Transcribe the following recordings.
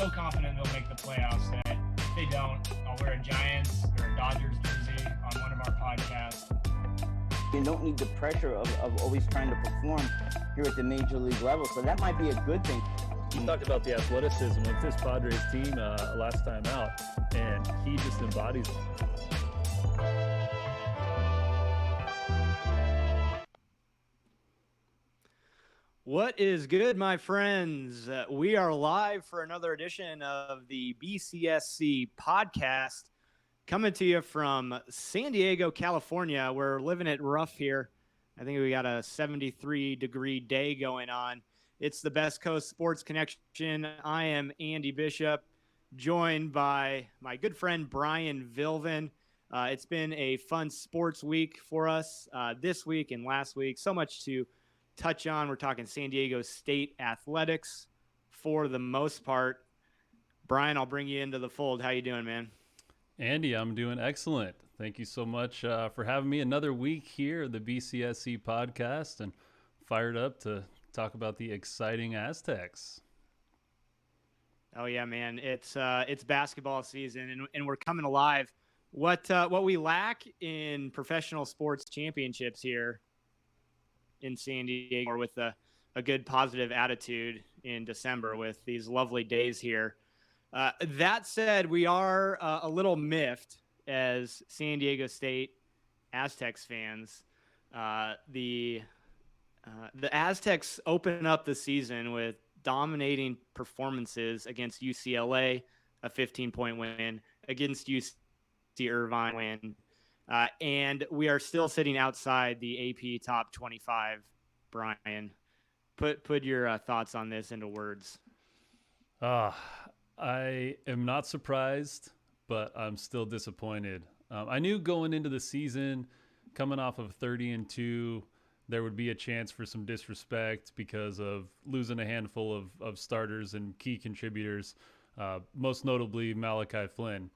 so confident they'll make the playoffs that if they don't, I'll wear a Giants or a Dodgers jersey on one of our podcasts. You don't need the pressure of always trying to perform here at the major league level, so that might be a good thing. You talked about the athleticism of this Padres team last time out, and he just embodies it. What is good, my friends? We are live for another edition of the BCSC podcast, coming to you from San Diego, California. We're living it rough here. I think we got a 73-degree day going on. It's the Best Coast Sports Connection. I am Andy Bishop, joined by my good friend Brian Vilvin. It's been a fun sports week for us this week and last week. So much to touch on. We're talking San Diego State athletics for the most part. Brian, I'll bring you into the fold. How you doing, man? Andy, I'm doing excellent. Thank you so much for having me another week here at the BCSC podcast, and fired up to talk about the exciting Aztecs. Oh yeah, man! It's basketball season, and we're coming alive. What we lack in professional sports championships here in San Diego, or with a good positive attitude in December with these lovely days here. That said, we are a little miffed as San Diego State Aztecs fans. The Aztecs open up the season with dominating performances against UCLA, a 15-point win, against UC Irvine win, and we are still sitting outside the AP top 25. Brian, put your thoughts on this into words. I am not surprised, but I'm still disappointed. I knew going into the season, coming off of 30-2, there would be a chance for some disrespect because of losing a handful of starters and key contributors, most notably Malachi Flynn.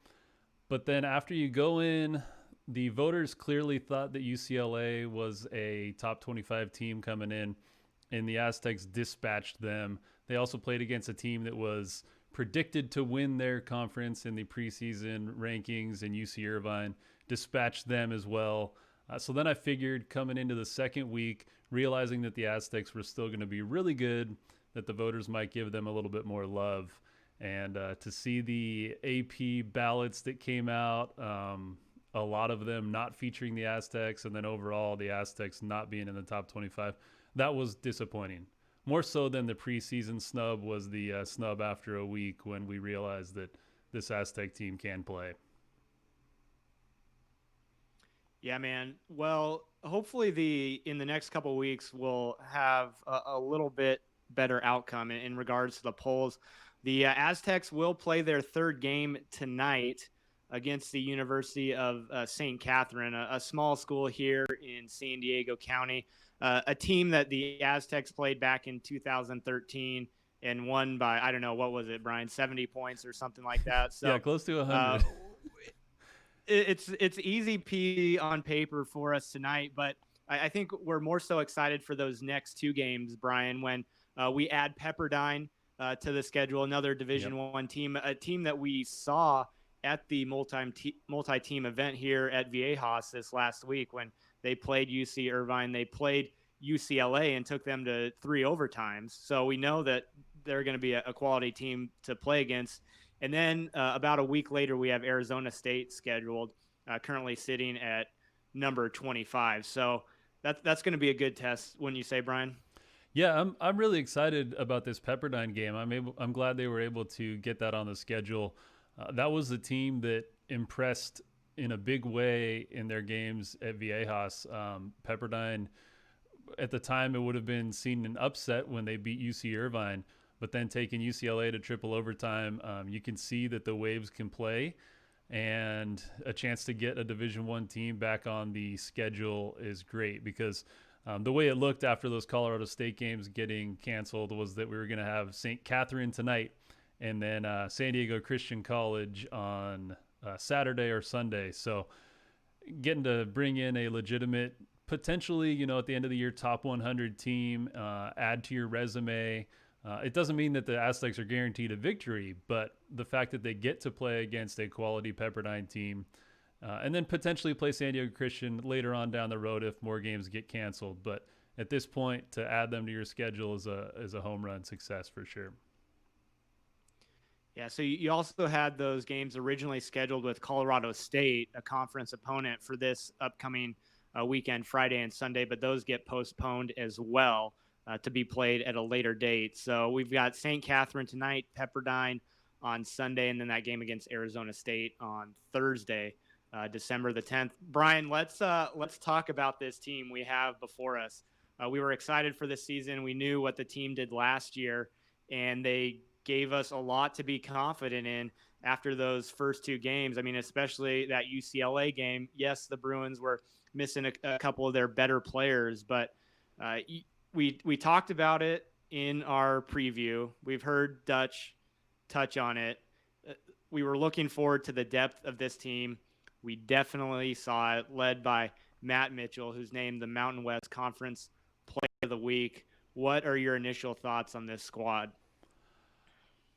But then after you go in, the voters clearly thought that UCLA was a top 25 team coming in, and the Aztecs dispatched them. They also played against a team that was predicted to win their conference in the preseason rankings, and UC Irvine dispatched them as well. So then I figured coming into the second week, realizing that the Aztecs were still going to be really good, that the voters might give them a little bit more love. And to see the AP ballots that came out, a lot of them not featuring the Aztecs, and then overall the Aztecs not being in the top 25, that was disappointing. More so than the preseason snub was the snub after a week when we realized that this Aztec team can play. Yeah, man. Well, hopefully in the next couple of weeks we'll have a little bit better outcome in regards to the polls. The Aztecs will play their third game tonight against the University of St. Catherine, a small school here in San Diego County, a team that the Aztecs played back in 2013 and won by, I don't know, what was it, Brian, 70 points or something like that. So yeah, close to 100. It's easy P on paper for us tonight, but I think we're more so excited for those next two games, Brian, when we add Pepperdine to the schedule, another Division I team, a team that we saw at the multi-team event here at Viejas this last week when they played UC Irvine. They played UCLA and took them to 3 overtimes. So we know that they're going to be a quality team to play against. And then about a week later, we have Arizona State scheduled, currently sitting at number 25. So that's going to be a good test, wouldn't you say, Brian? Yeah, I'm really excited about this Pepperdine game. I'm glad they were able to get that on the schedule. That was the team that impressed in a big way in their games at Viejas. Pepperdine, at the time, it would have been seen an upset when they beat UC Irvine. But then taking UCLA to triple overtime, you can see that the Waves can play, and a chance to get a Division I team back on the schedule is great because the way it looked after those Colorado State games getting canceled was that we were going to have St. Catherine tonight and then San Diego Christian College on Saturday or Sunday. So getting to bring in a legitimate, potentially, at the end of the year, top 100 team, add to your resume, It doesn't mean that the Aztecs are guaranteed a victory, but the fact that they get to play against a quality Pepperdine team, and then potentially play San Diego Christian later on down the road if more games get canceled. But at this point, to add them to your schedule is a home run success for sure. Yeah, so you also had those games originally scheduled with Colorado State, a conference opponent, for this upcoming weekend, Friday and Sunday, but those get postponed as well to be played at a later date. So we've got St. Catherine tonight, Pepperdine on Sunday, and then that game against Arizona State on Thursday, December the 10th. Brian, let's talk about this team we have before us. We were excited for this season. We knew what the team did last year, and they gave us a lot to be confident in after those first two games. I mean, especially that UCLA game. Yes, the Bruins were missing a couple of their better players, but we talked about it in our preview. We've heard Dutch touch on it. We were looking forward to the depth of this team. We definitely saw it, led by Matt Mitchell, who's named the Mountain West Conference Player of the Week. What are your initial thoughts on this squad?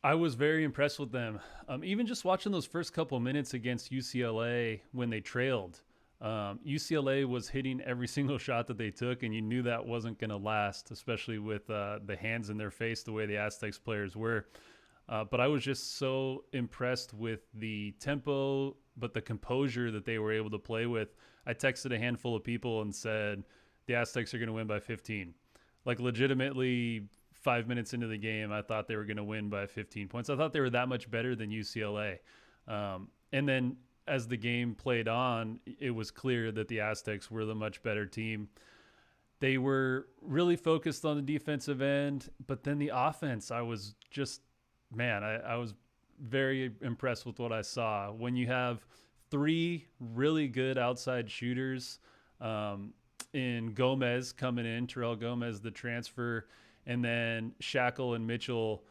I was very impressed with them. Even just watching those first couple minutes against UCLA when they trailed, UCLA was hitting every single shot that they took, and you knew that wasn't going to last, especially with the hands in their face, the way the Aztecs players were. But I was just so impressed with the tempo, but the composure that they were able to play with. I texted a handful of people and said, the Aztecs are going to win by 15. Like, legitimately, 5 minutes into the game, I thought they were going to win by 15 points. I thought they were that much better than UCLA. And then as the game played on, it was clear that the Aztecs were the much better team. They were really focused on the defensive end, but then the offense, I was just, man, I was very impressed with what I saw. When you have three really good outside shooters, in Gomez coming in, Terrell Gomez, the transfer, and then Shackle and Mitchell,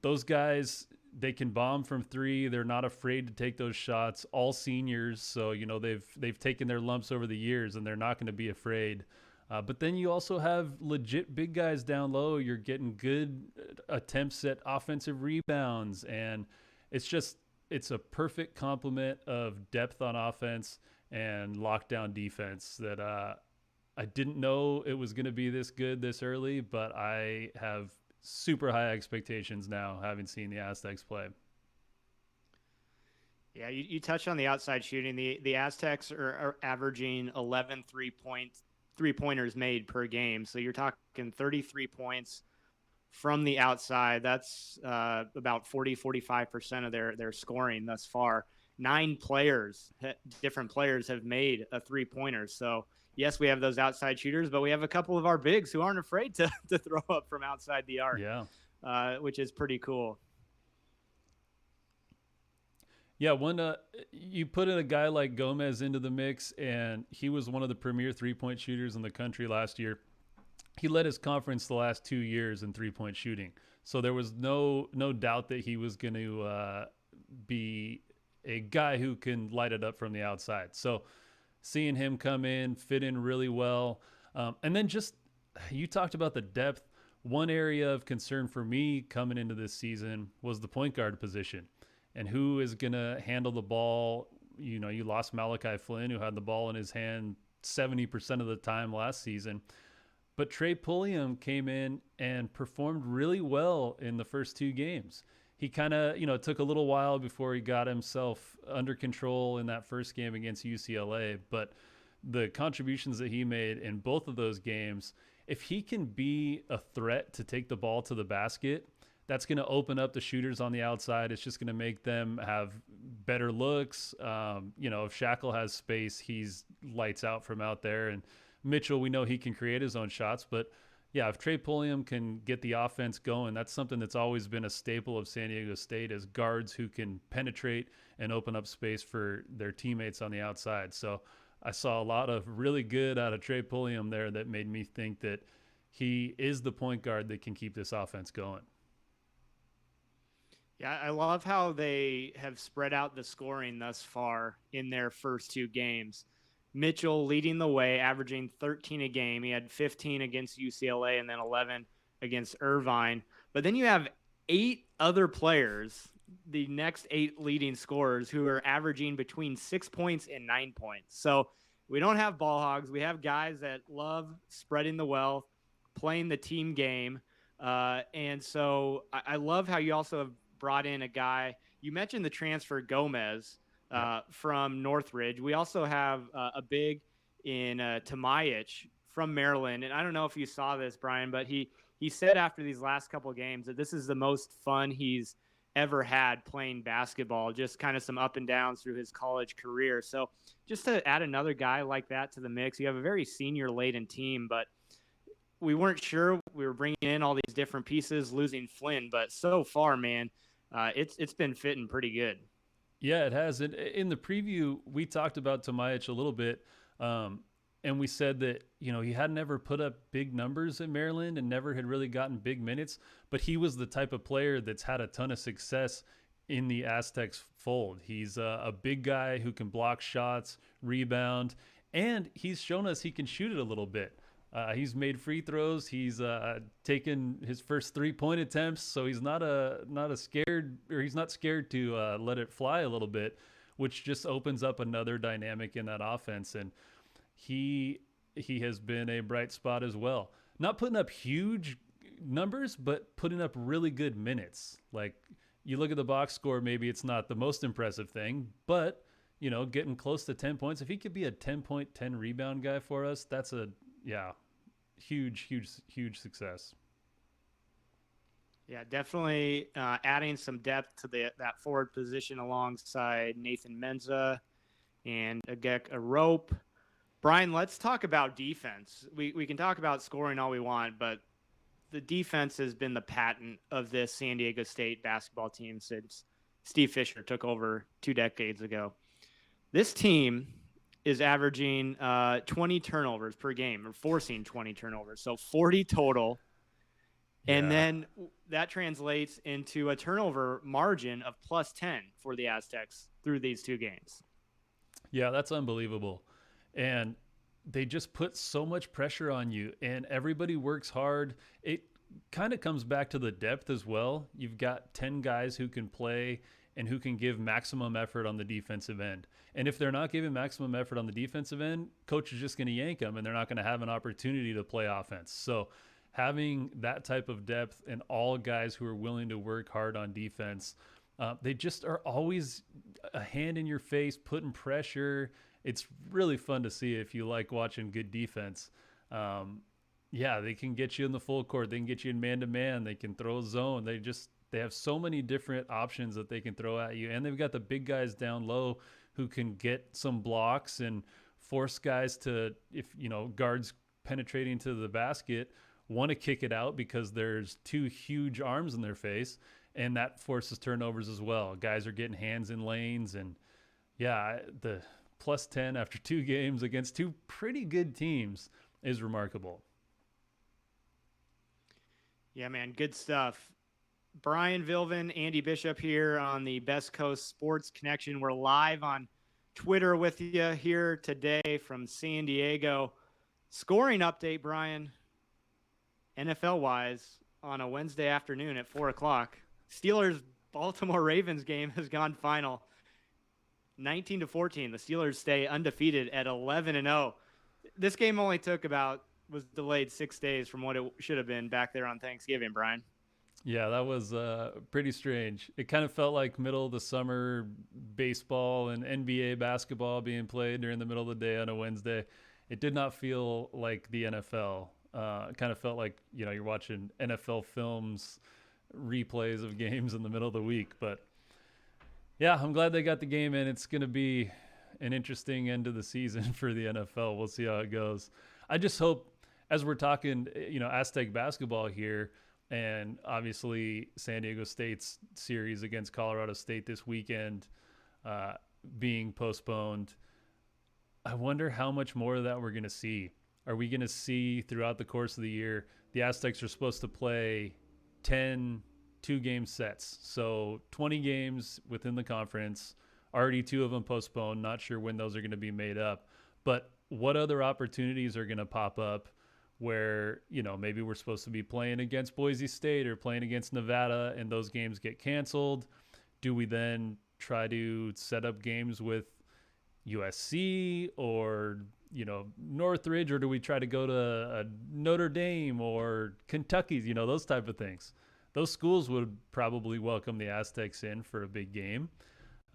those guys, they can bomb from three. They're not afraid to take those shots. All seniors, so you know they've taken their lumps over the years, and they're not going to be afraid. But then you also have legit big guys down low. You're getting good attempts at offensive rebounds, and it's a perfect complement of depth on offense and lockdown defense that I didn't know it was going to be this good this early, but I have super high expectations now, having seen the Aztecs play. Yeah, you touched on the outside shooting. The Aztecs are averaging 11 three-pointers made per game. So you're talking 33 points from the outside. That's about 45% of their scoring thus far. 9 different players have made a three-pointer. So yes, we have those outside shooters, but we have a couple of our bigs who aren't afraid to throw up from outside the arc, which is pretty cool. Yeah, when you put in a guy like Gomez into the mix, and he was one of the premier three-point shooters in the country last year. He led his conference the last 2 years in three-point shooting. So there was no doubt that he was going to be a guy who can light it up from the outside. So seeing him come in, fit in really well. And then just, you talked about the depth. One area of concern for me coming into this season was the point guard position and who is going to handle the ball. You know, you lost Malachi Flynn, who had the ball in his hand 70% of the time last season. But Trey Pulliam came in and performed really well in the first 2 games. He kind of, it took a little while before he got himself under control in that first game against UCLA. But the contributions that he made in both of those games, if he can be a threat to take the ball to the basket, that's going to open up the shooters on the outside. It's just going to make them have better looks. If Shackle has space, he's lights out from out there. And Mitchell, we know he can create his own shots, but yeah, if Trey Pulliam can get the offense going, that's something that's always been a staple of San Diego State, as guards who can penetrate and open up space for their teammates on the outside. So I saw a lot of really good out of Trey Pulliam there that made me think that he is the point guard that can keep this offense going. Yeah, I love how they have spread out the scoring thus far in their first 2 games. Mitchell leading the way, averaging 13 a game. He had 15 against UCLA and then 11 against Irvine. But then you have 8 other players, the next 8 leading scorers, who are averaging between 6 points and 9 points. So we don't have ball hogs. We have guys that love spreading the wealth, playing the team game. And so I love how you also have brought in a guy. You mentioned the transfer Gomez from Northridge. We also have a big in Tamayic from Maryland. And I don't know if you saw this, Brian, but he said after these last couple of games that this is the most fun he's ever had playing basketball, just kind of some up and downs through his college career. So just to add another guy like that to the mix, you have a very senior laden team, but we weren't sure. We were bringing in all these different pieces, losing Flynn, but so far, man, it's been fitting pretty good. Yeah, it has. In the preview, we talked about Tamayic a little bit, and we said that, he had never put up big numbers in Maryland and never had really gotten big minutes, but he was the type of player that's had a ton of success in the Aztecs fold. He's a big guy who can block shots, rebound, and he's shown us he can shoot it a little bit. He's made free throws. He's taken his first 3-point attempts, so he's not scared to let it fly a little bit, which just opens up another dynamic in that offense. And he has been a bright spot as well. Not putting up huge numbers, but putting up really good minutes. Like, you look at the box score, maybe it's not the most impressive thing, but getting close to 10 points. If he could be a 10-point, 10 rebound guy for us, that's a huge success. Yeah, definitely adding some depth to that forward position alongside Nathan Menza and Agek Arope. Brian, let's talk about defense. We can talk about scoring all we want, but the defense has been the patent of this San Diego State basketball team since Steve Fisher took over 2 decades ago. This team is averaging 20 turnovers per game, or forcing 20 turnovers, so 40 total. Yeah. And then that translates into a turnover margin of plus 10 for the Aztecs through these 2 games. Yeah, that's unbelievable. And they just put so much pressure on you, and everybody works hard. It kind of comes back to the depth as well. You've got 10 guys who can play and who can give maximum effort on the defensive end. And if they're not giving maximum effort on the defensive end, coach is just going to yank them, and they're not going to have an opportunity to play offense. So having that type of depth and all guys who are willing to work hard on defense, they just are always a hand in your face, putting pressure. It's really fun to see if you like watching good defense. They can get you in the full court. They can get you in man-to-man. They can throw a zone. They have so many different options that they can throw at you. And they've got the big guys down low who can get some blocks and force guys to, if guards penetrating to the basket want to kick it out because there's 2 huge arms in their face, and that forces turnovers as well. Guys are getting hands in lanes, and the plus 10 after 2 games against 2 pretty good teams is remarkable. Yeah, man, good stuff. Brian Vilvin, Andy Bishop here on the Best Coast Sports Connection. We're live on Twitter with you here today from San Diego. Scoring update, Brian, NFL-wise, on a Wednesday afternoon at 4 o'clock. Steelers-Baltimore Ravens game has gone final 19-14. The Steelers stay undefeated at 11-0. This game was delayed 6 days from what it should have been back there on Thanksgiving, Brian. Yeah, that was pretty strange. It kind of felt like middle of the summer baseball and NBA basketball being played during the middle of the day on a Wednesday. It did not feel like the NFL. It kind of felt like, you're watching NFL films, replays of games in the middle of the week. But yeah, I'm glad they got the game in. It's going to be an interesting end of the season for the NFL. We'll see how it goes. I just hope, as we're talking, Aztec basketball here, and obviously San Diego State's series against Colorado State this weekend being postponed, I wonder how much more of that we're going to see. Are we going to see throughout the course of the year? The Aztecs are supposed to play 10 2-game sets, so 20 games within the conference, already 2 of them postponed. Not sure when those are going to be made up, but what other opportunities are going to pop up where, maybe we're supposed to be playing against Boise State or playing against Nevada and those games get canceled? Do we then try to set up games with USC or, Northridge, or do we try to go to Notre Dame or Kentucky, those type of things? Those schools would probably welcome the Aztecs in for a big game.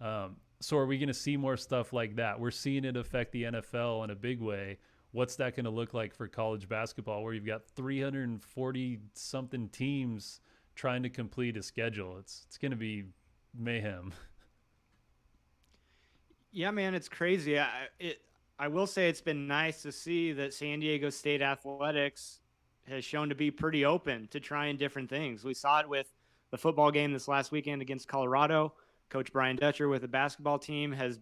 So are we going to see more stuff like that? We're seeing it affect the NFL in a big way. What's that going to look like for college basketball, where you've got 340 something teams trying to complete a schedule? It's going to be mayhem. Yeah, man, it's crazy. I will say it's been nice to see that San Diego State athletics has shown to be pretty open to trying different things. We saw it with the football game this last weekend against Colorado. Coach Brian Dutcher with the basketball team has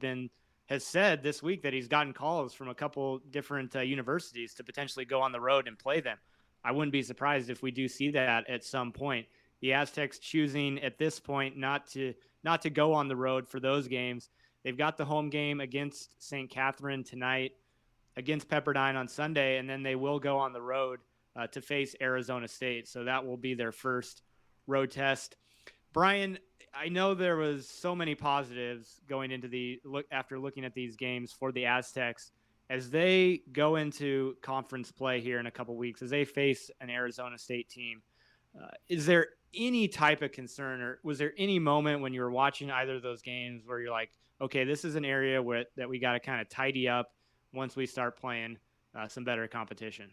said this week that he's gotten calls from a couple different universities to potentially go on the road and play them. I wouldn't be surprised if we do see that at some point. The Aztecs choosing at this point not to go on the road for those games. They've got the home game against St. Catherine tonight, against Pepperdine on Sunday, and then they will go on the road to face Arizona State. So that will be their first road test. Brian, I know there was so many positives going into after looking at these games for the Aztecs as they go into conference play here in a couple weeks, as they face an Arizona State team. Is there any type of concern, or was there any moment when you were watching either of those games where you're like, okay, this is an area that we got to kind of tidy up once we start playing some better competition?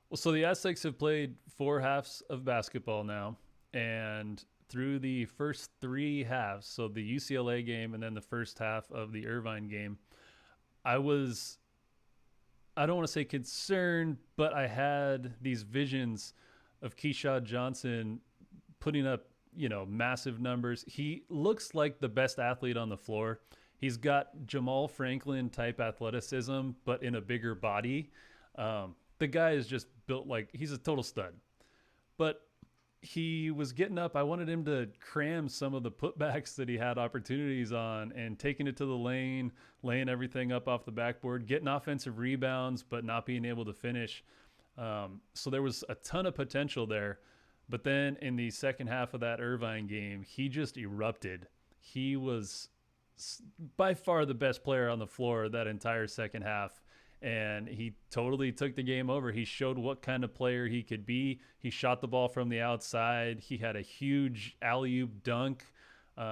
Well, so the Aztecs have played 4 halves of basketball now, and through the first 3 halves, so the UCLA game and then the first half of the Irvine game, I don't want to say concerned, but I had these visions of Keyshawn Johnson putting up, massive numbers. He looks like the best athlete on the floor. He's got Jamal Franklin type athleticism, but in a bigger body. The guy is just built like he's a total stud. But he was getting up. I wanted him to cram some of the putbacks that he had opportunities on and taking it to the lane, laying everything up off the backboard, getting offensive rebounds, but not being able to finish. So there was a ton of potential there. But then in the second half of that Irvine game, he just erupted. He was by far the best player on the floor that entire second half. And he totally took the game over. He showed what kind of player he could be. He shot the ball from the outside. He had a huge alley-oop dunk.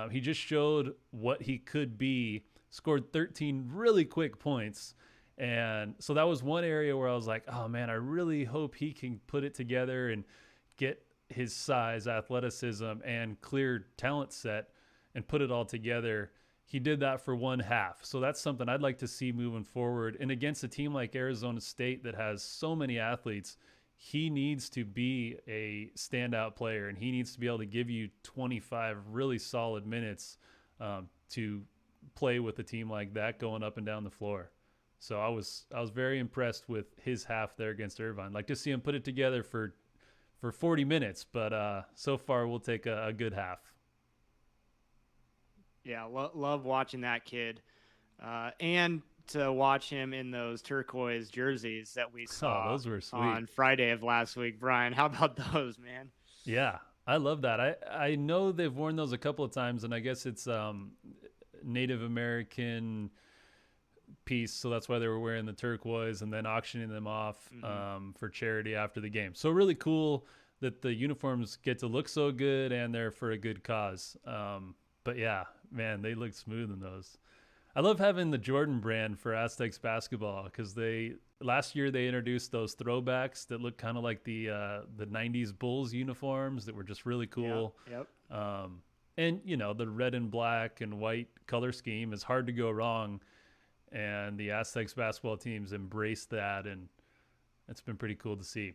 He just showed what he could be, scored 13 really quick points. And so that was one area where I was like, oh, man, I really hope he can put it together and get his size, athleticism, and clear talent set and put it all together. He did that for 1 half. So that's something I'd like to see moving forward. And against a team like Arizona State that has so many athletes, he needs to be a standout player, and he needs to be able to give you 25 really solid minutes to play with a team like that going up and down the floor. So I was very impressed with his half there against Irvine. Like to see him put it together for 40 minutes, but so far we'll take a good half. Yeah, love watching that kid, and to watch him in those turquoise jerseys that we saw those were sweet. On Friday of last week. Brian, how about those, man? Yeah, I love that. I know they've worn those a couple of times, and I guess it's Native American piece, so that's why they were wearing the turquoise and then auctioning them off for charity after the game. So really cool that the uniforms get to look so good and they're for a good cause. But yeah, man, they look smooth in those. I love having the Jordan brand for Aztecs basketball because last year they introduced those throwbacks that look kind of like the 90s Bulls uniforms that were just really cool. Yep. And the red and black and white color scheme is hard to go wrong. And the Aztecs basketball teams embraced that, and it's been pretty cool to see.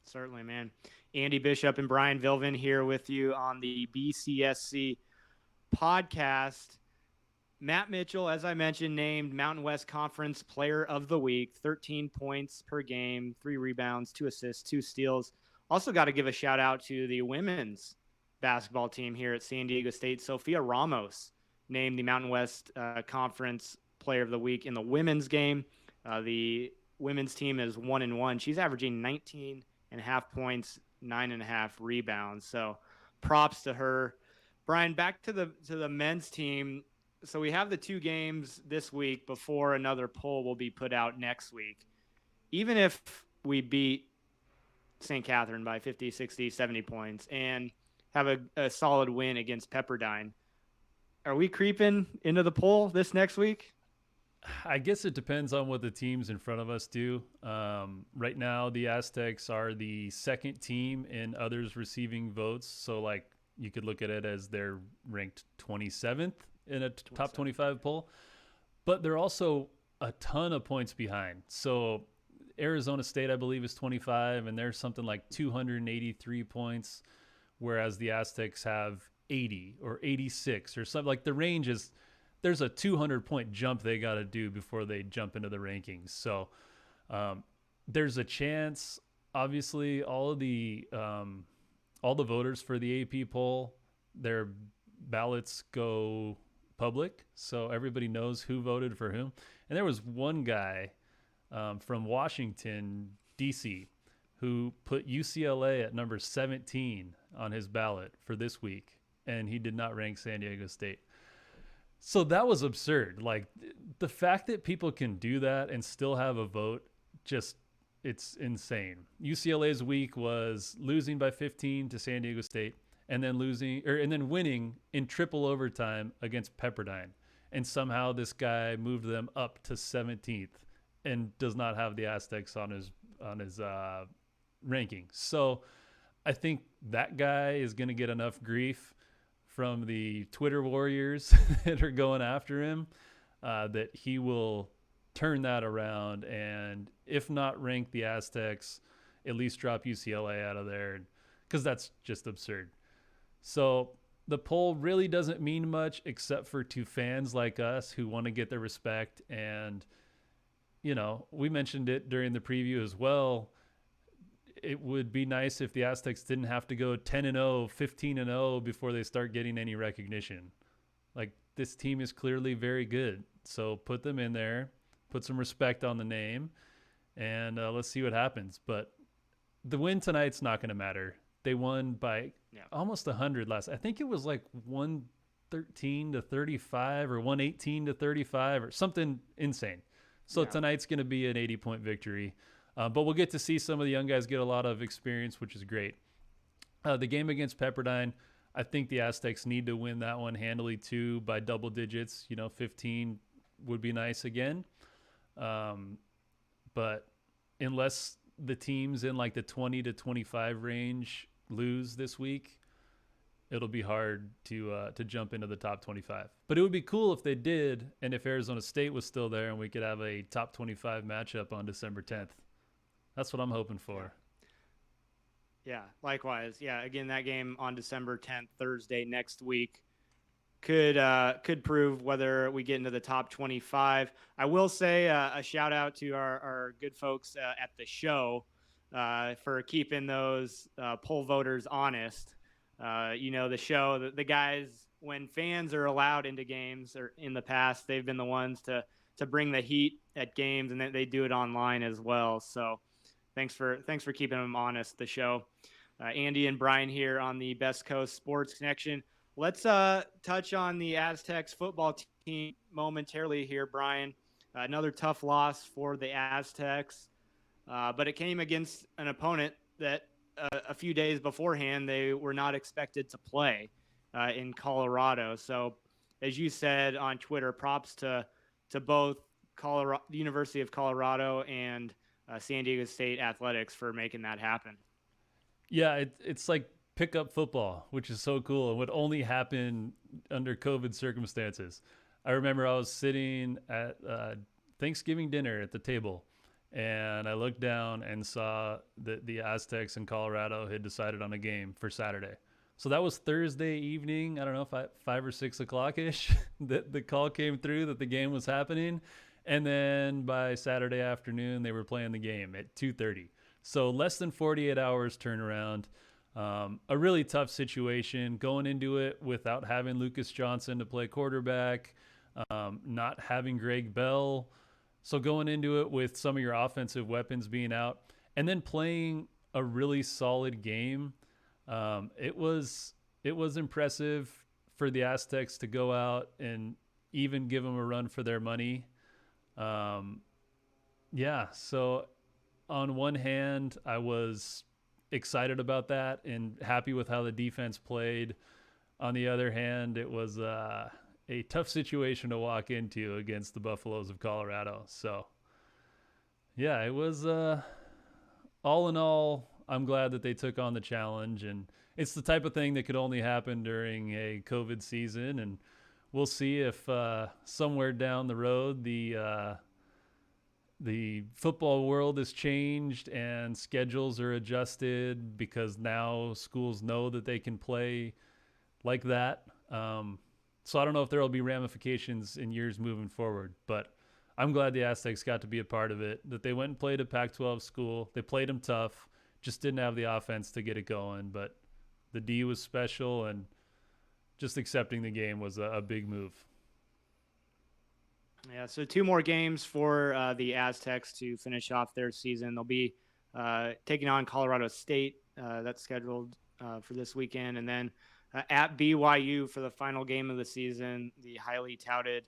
Certainly, man. Andy Bishop and Brian Vilvin here with you on the BCSC podcast. Matt Mitchell, as I mentioned, named Mountain West Conference Player of the Week, 13 points per game, 3 rebounds, 2 assists, 2 steals. Also got to give a shout out to the women's basketball team here at San Diego State. Sophia Ramos named the Mountain West Conference Player of the Week in the women's game. The women's team is 1-1. She's averaging 19.5 points, 9.5 rebounds. So props to her. Brian, back to the men's team. So we have the 2 games this week before another poll will be put out next week. Even if we beat St. Catherine by 50, 60, 70 points and have a solid win against Pepperdine, are we creeping into the poll this next week? I guess it depends on what the teams in front of us do. Right now, the Aztecs are the second team in others receiving votes. So, like, you could look at it as they're ranked 27th in a top 25 poll. But they're also a ton of points behind. So, Arizona State, I believe, is 25, and they're something like 283 points, whereas the Aztecs have 80 or 86 or something. Like, the range is... there's a 200-point jump they got to do before they jump into the rankings. So there's a chance. Obviously, all the voters for the AP poll, their ballots go public, so everybody knows who voted for whom. And there was one guy from Washington, D.C., who put UCLA at number 17 on his ballot for this week, and he did not rank San Diego State. So that was absurd. Like, the fact that people can do that and still have a vote, just, it's insane. UCLA's week was losing by 15 to San Diego State and then winning in triple overtime against Pepperdine. And somehow this guy moved them up to 17th and does not have the Aztecs on his ranking. So I think that guy is going to get enough grief from the Twitter warriors that are going after him, that he will turn that around and, if not rank the Aztecs, at least drop UCLA out of there, because that's just absurd. So the poll really doesn't mean much except for to fans like us who want to get their respect. And, you know, we mentioned it during the preview as well. It would be nice if the Aztecs didn't have to go 10-0, 15-0 before they start getting any recognition. Like, this team is clearly very good. So put them in there, put some respect on the name, and let's see what happens. But the win tonight's not going to matter. They won by almost 100 last. I think it was like 113 to 35 or 118 to 35 or something insane. So tonight's going to be an 80-point victory. But we'll get to see some of the young guys get a lot of experience, which is great. The game against Pepperdine, I think the Aztecs need to win that one handily too, by double digits. 15 would be nice again. But unless the teams in like the 20 to 25 range lose this week, it'll be hard to jump into the top 25. But it would be cool if they did, and if Arizona State was still there and we could have a top 25 matchup on December 10th. That's what I'm hoping for. Yeah, likewise. Yeah, again, that game on December 10th, Thursday next week, could prove whether we get into the top 25. I will say a shout out to our good folks at the show for keeping those poll voters honest. The show, the guys, when fans are allowed into games, or in the past, they've been the ones to bring the heat at games, and they do it online as well. So thanks for keeping them honest, the show. Andy and Brian here on the Best Coast Sports Connection. Let's touch on the Aztecs football team momentarily here, Brian. Another tough loss for the Aztecs, but it came against an opponent that a few days beforehand they were not expected to play in Colorado. So, as you said on Twitter, props to both the University of Colorado and San Diego State Athletics for making that happen. Yeah, it's like pickup football, which is so cool and would only happen under COVID circumstances. I remember I was sitting at Thanksgiving dinner at the table, and I looked down and saw that the Aztecs in Colorado had decided on a game for Saturday. So that was Thursday evening, I don't know, 5 or 6 o'clock-ish, that the call came through that the game was happening. And then by Saturday afternoon, they were playing the game at 2:30. So less than 48 hours turnaround. A really tough situation going into it without having Lucas Johnson to play quarterback, not having Greg Bell So going into it with some of your offensive weapons being out and then playing a really solid game, it was impressive for the Aztecs to go out and even give them a run for their money. So on one hand, I was excited about that and happy with how the defense played. On the other hand, it was a tough situation to walk into against the Buffaloes of Colorado. So, yeah, it was all in all, I'm glad that they took on the challenge. And it's the type of thing that could only happen during a COVID season. And we'll see if somewhere down the road the football world has changed and schedules are adjusted because now schools know that they can play like that. So I don't know if there will be ramifications in years moving forward, but I'm glad the Aztecs got to be a part of it, that they went and played a Pac-12 school. They played them tough, just didn't have the offense to get it going, but the D was special, and just accepting the game was a big move. Yeah, so 2 more games for the Aztecs to finish off their season. They'll be taking on Colorado State. That's scheduled for this weekend. And then at BYU for the final game of the season, the highly touted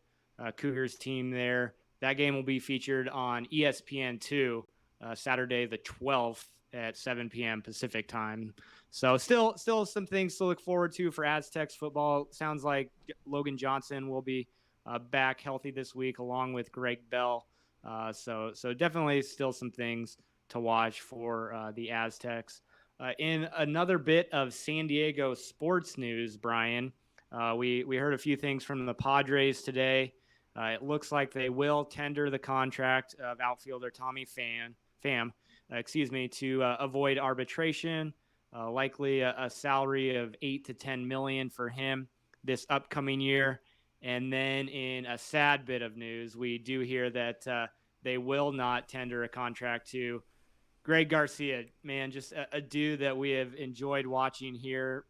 Cougars team there. That game will be featured on ESPN2 Saturday the 12th at 7 p.m. Pacific time. So still some things to look forward to for Aztecs football. Sounds like Logan Johnson will be back healthy this week, along with Greg Bell. So definitely still some things to watch for the Aztecs. In another bit of San Diego sports news, Brian, we heard a few things from the Padres today. It looks like they will tender the contract of outfielder Tommy Pham, to avoid arbitration. Likely a salary of $8 to $10 million for him this upcoming year. And then in a sad bit of news, we do hear that they will not tender a contract to Greg Garcia. Man, just a dude that we have enjoyed watching here,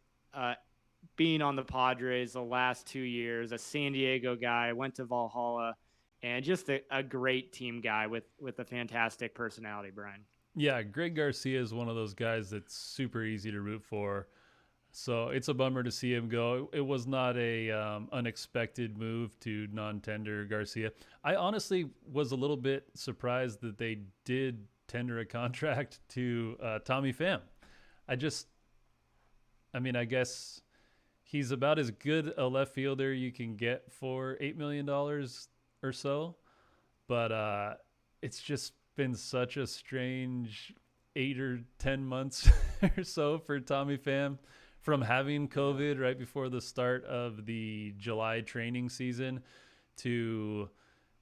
being on the Padres the last 2 years, a San Diego guy, went to Valhalla, and just a great team guy with a fantastic personality, Brian. Yeah, Greg Garcia is one of those guys that's super easy to root for. So it's a bummer to see him go. It was not a unexpected move to non-tender Garcia. I honestly was a little bit surprised that they did tender a contract to Tommy Pham. I guess he's about as good a left fielder you can get for $8 million or so. But it's just been such a strange 8 or 10 months or so for Tommy Pham. From having COVID right before the start of the July training season to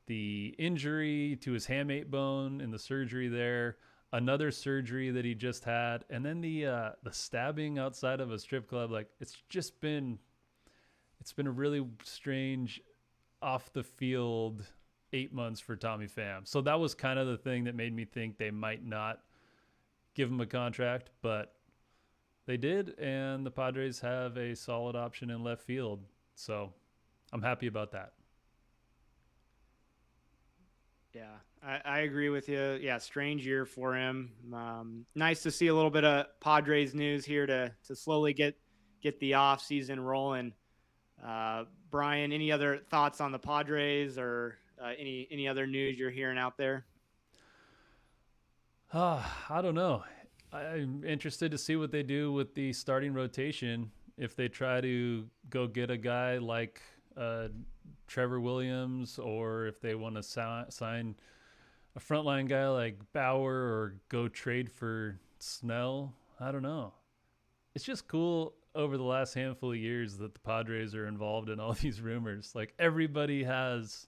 the injury to his hamate bone and the surgery there, another surgery that he just had, and then the stabbing outside of a strip club. Like, it's been a really strange off the field 8 months for Tommy Pham. So that was kind of the thing that made me think they might not give him a contract, but they did, and the Padres have a solid option in left field. So I'm happy about that. Yeah, I agree with you. Yeah, strange year for him. Nice to see a little bit of Padres news here to slowly get the off season rolling. Brian, any other thoughts on the Padres or any other news you're hearing out there? I don't know. I'm interested to see what they do with the starting rotation. If they try to go get a guy like Trevor Williams, or if they want to sign a frontline guy like Bauer, or go trade for Snell. I don't know. It's just cool over the last handful of years that the Padres are involved in all these rumors. Like, everybody has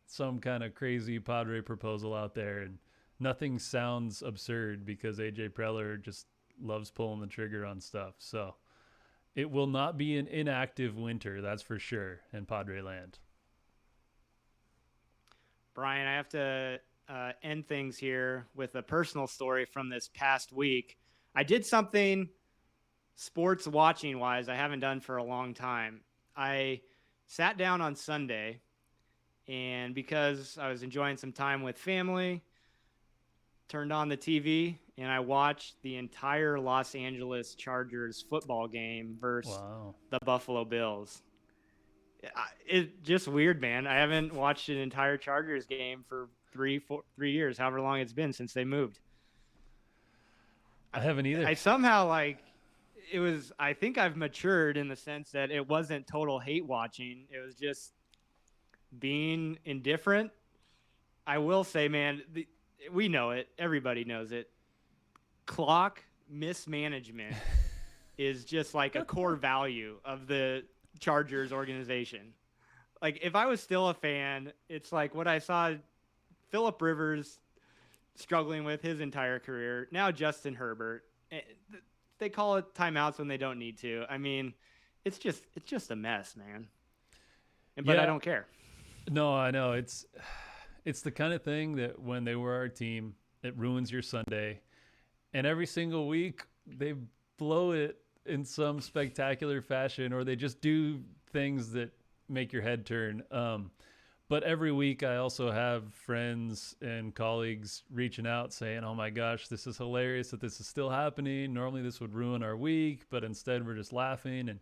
some kind of crazy Padre proposal out there, and nothing sounds absurd because AJ Preller just loves pulling the trigger on stuff. So it will not be an inactive winter, that's for sure, in Padre land. Brian, I have to end things here with a personal story from this past week. I did something sports watching wise I haven't done for a long time. I sat down on Sunday And because I was enjoying some time with family, turned on the TV and I watched the entire Los Angeles Chargers football game versus the Buffalo Bills. It's just weird, man. I haven't watched an entire Chargers game for 3 years, however long it's been since they moved. I haven't either. I somehow I think I've matured in the sense that it wasn't total hate watching. It was just being indifferent. I will say, man, we know it. Everybody knows it. Clock mismanagement is just like a core value of the Chargers organization. Like, if I was still a fan, it's like what I saw Phillip Rivers struggling with his entire career. Now Justin Herbert. They call it timeouts when they don't need to. I mean, it's just a mess, man. But I don't care. No, I know. It's the kind of thing that when they were our team, it ruins your Sunday. And every single week they blow it in some spectacular fashion, or they just do things that make your head turn. But every week I also have friends and colleagues reaching out saying, oh my gosh, this is hilarious that this is still happening. Normally this would ruin our week, but instead we're just laughing. And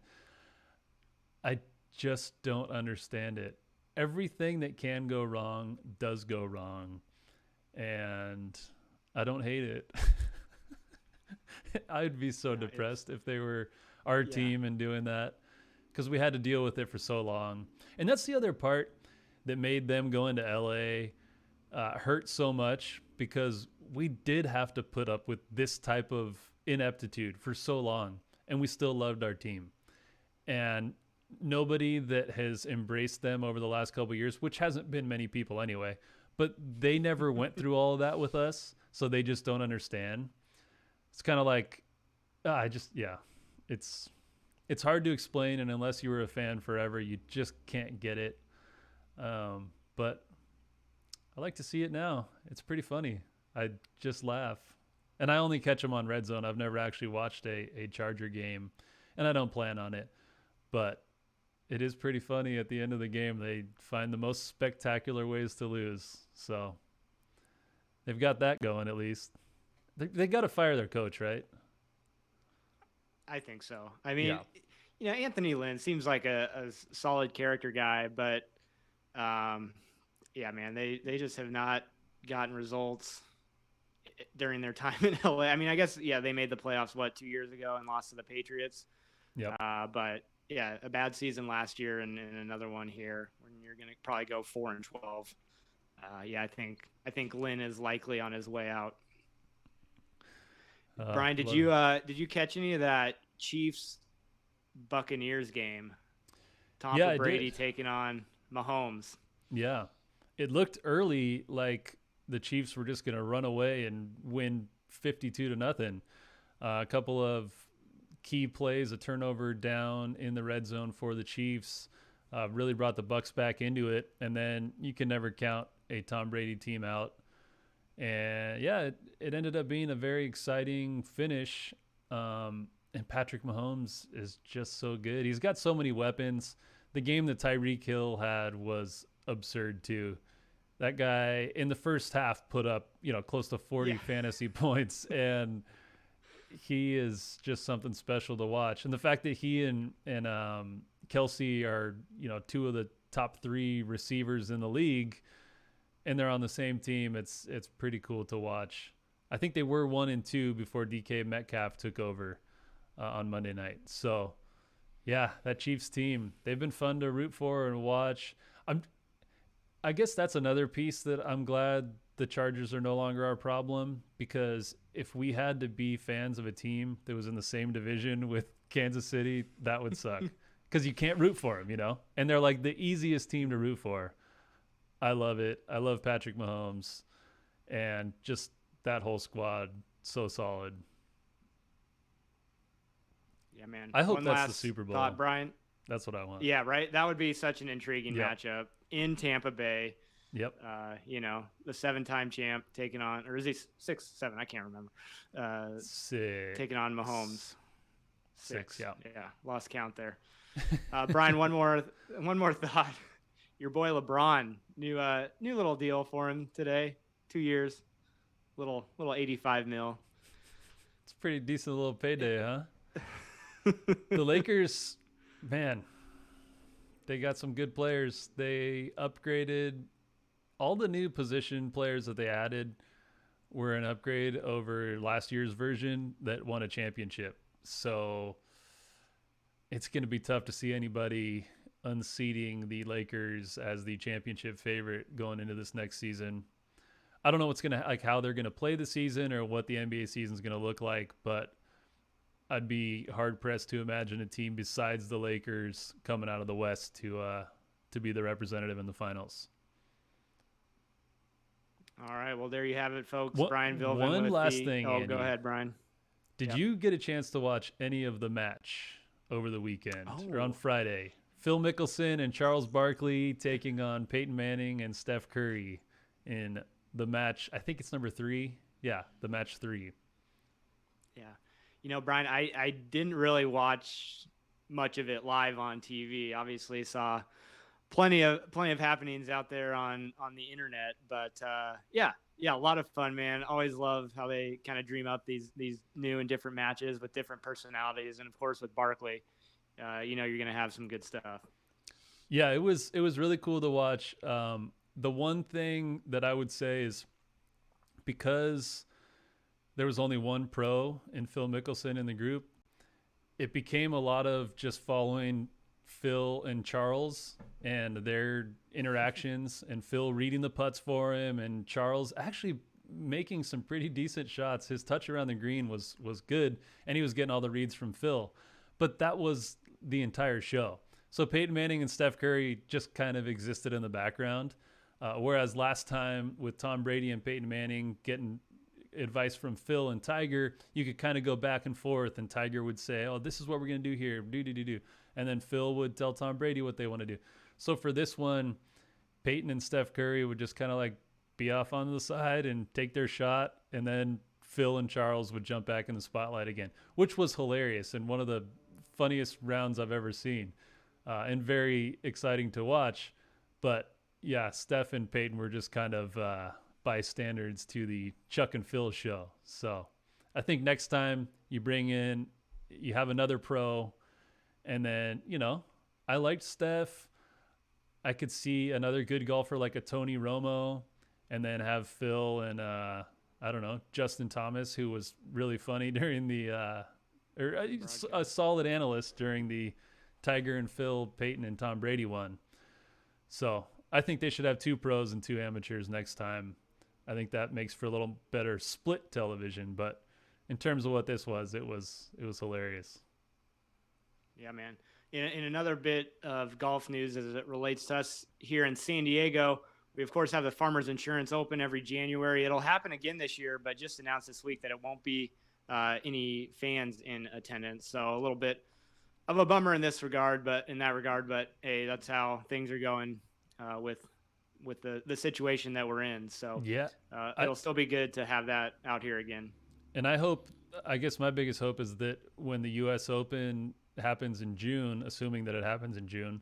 I just don't understand it. Everything that can go wrong does go wrong. And I don't hate it. I'd be so depressed if they were our team and doing that, because we had to deal with it for so long. And that's the other part that made them go into LA hurt so much, because we did have to put up with this type of ineptitude for so long, and we still loved our team. And nobody that has embraced them over the last couple of years, which hasn't been many people anyway, but they never went through all of that with us, so they just don't understand. It's kind of like, it's hard to explain, and unless you were a fan forever, you just can't get it. But I like to see it now. It's pretty funny. I just laugh. And I only catch them on Red Zone. I've never actually watched a Charger game, and I don't plan on it. But it is pretty funny at the end of the game. They find the most spectacular ways to lose. So they've got that going at least. They got to fire their coach, right? I think so. I mean, Anthony Lynn seems like a solid character guy, but man, they just have not gotten results during their time in LA. I mean, I guess, they made the playoffs, 2 years ago and lost to the Patriots. Yep. But a bad season last year and another one here when you're going to probably go 4-12. I think Lynn is likely on his way out. Brian, did you catch any of that Chiefs Buccaneers game? Tom Brady taking on Mahomes. Yeah. It looked early like the Chiefs were just going to run away and win 52-0. A couple of key plays, a turnover down in the red zone for the Chiefs, really brought the Bucs back into it. And then you can never count a Tom Brady team out. And it ended up being a very exciting finish. And Patrick Mahomes is just so good. He's got so many weapons. The game that Tyreek Hill had was absurd too. That guy in the first half put up, close to 40 fantasy points, and he is just something special to watch. And the fact that he and Kelsey are, two of the top 3 receivers in the league, and they're on the same team, it's pretty cool to watch. I think they were 1-2 before DK Metcalf took over on Monday night. So that Chiefs team, they've been fun to root for and watch. I guess that's another piece that I'm glad the Chargers are no longer our problem, because if we had to be fans of a team that was in the same division with Kansas City, that would suck, because you can't root for them, and they're like the easiest team to root for. I love it. I love Patrick Mahomes, and just that whole squad, so solid. Yeah, man. I hope that's the Super Bowl. Thought, Brian? That's what I want. Yeah, right? That would be such an intriguing matchup in Tampa Bay. Yep. The 7-time champ taking on, or is he 6, 7? I can't remember. 6. Taking on Mahomes. 6, yeah. Yeah, lost count there. Brian, one more thought. your boy LeBron, new little deal for him today, 2 years, little 85 mil. It's a pretty decent little payday, huh? The Lakers, man, they got some good players. They upgraded all the new position players that they added were an upgrade over last year's version that won a championship. So it's going to be tough to see anybody unseating the Lakers as the championship favorite going into this next season. I don't know what's going to, like, how they're going to play the season or what the NBA season is going to look like, but I'd be hard pressed to imagine a team besides the Lakers coming out of the West to be the representative in the finals. All right, well, there you have it, folks. What, Brian Vilvin. one last thing, Oh, Andy. go ahead, Brian. Did you get a chance to watch any of the match over the weekend or on Friday? Phil Mickelson and Charles Barkley taking on Peyton Manning and Steph Curry in the match. I think it's number 3. Yeah, the match 3. Yeah. You know, Brian, I didn't really watch much of it live on TV. Obviously saw plenty of happenings out there on the internet, but yeah, a lot of fun, man. Always love how they kind of dream up these new and different matches with different personalities, and of course with Barkley, you know, you're gonna have some good stuff. Yeah, it was really cool to watch. The one thing that I would say is because there was only one pro in Phil Mickelson in the group, it became a lot of just following Phil and Charles and their interactions, and Phil reading the putts for him and Charles actually making some pretty decent shots. His touch around the green was good, and he was getting all the reads from Phil. But that was the entire show. So Peyton Manning and Steph Curry just kind of existed in the background. Whereas last time with Tom Brady and Peyton Manning getting advice from Phil and Tiger, you could kind of go back and forth, and Tiger would say, oh, this is what we're going to do here, do. And then Phil would tell Tom Brady what they want to do. So for this one, Peyton and Steph Curry would just kind of like be off on the side and take their shot, and then Phil and Charles would jump back in the spotlight again, which was hilarious and one of the funniest rounds I've ever seen, and very exciting to watch. But yeah, Steph and Peyton were just kind of bystanders to the Chuck and Phil show. So I think next time you have another pro, and then, you know, I liked Steph. I could see another good golfer like a Tony Romo, and then have Phil and I don't know, Justin Thomas, who was really funny during the a solid analyst during the Tiger and Phil, Peyton and Tom Brady one. So I think they should have 2 pros and 2 amateurs next time. I think that makes for a little better split television. But in terms of what this was, it was hilarious. Yeah, man. In another bit of golf news as it relates to us here in San Diego, we, of course, have the Farmers Insurance Open every January. It'll happen again this year, but just announced this week that it won't be any fans in attendance. So a little bit of a bummer in that regard. But hey, that's how things are going with the situation that we're in. So yeah, it'll still be good to have that out here again. And I guess my biggest hope is that when the U.S. Open happens in June, assuming that it happens in June,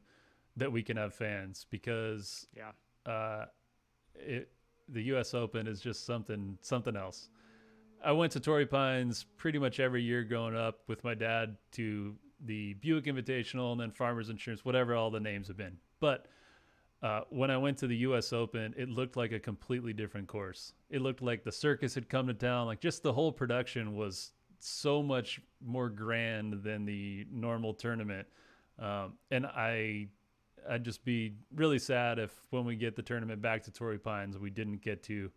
that we can have fans, because the U.S. Open is just something else. I went to Torrey Pines pretty much every year growing up with my dad to the Buick Invitational and then Farmers Insurance, whatever all the names have been. But when I went to the U.S. Open, it looked like a completely different course. It looked like the circus had come to town. Like, just the whole production was so much more grand than the normal tournament. And I'd just be really sad if when we get the tournament back to Torrey Pines, we didn't get to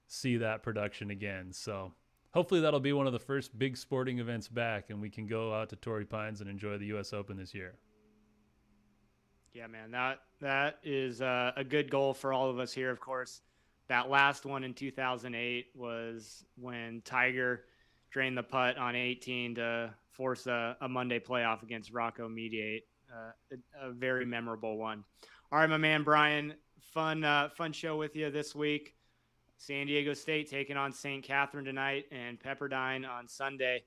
see that production again. So hopefully that'll be one of the first big sporting events back, and we can go out to Torrey Pines and enjoy the U.S. Open this year. Yeah, man, that is a good goal for all of us here. Of course, that last one in 2008 was when Tiger drained the putt on 18 to force a Monday playoff against Rocco Mediate. A very memorable one. All right, my man Brian, fun show with you this week. San Diego State taking on St. Catherine tonight and Pepperdine on Sunday.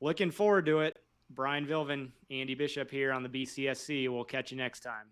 Looking forward to it. Brian Vilvin, Andy Bishop here on the BCSC. We'll catch you next time.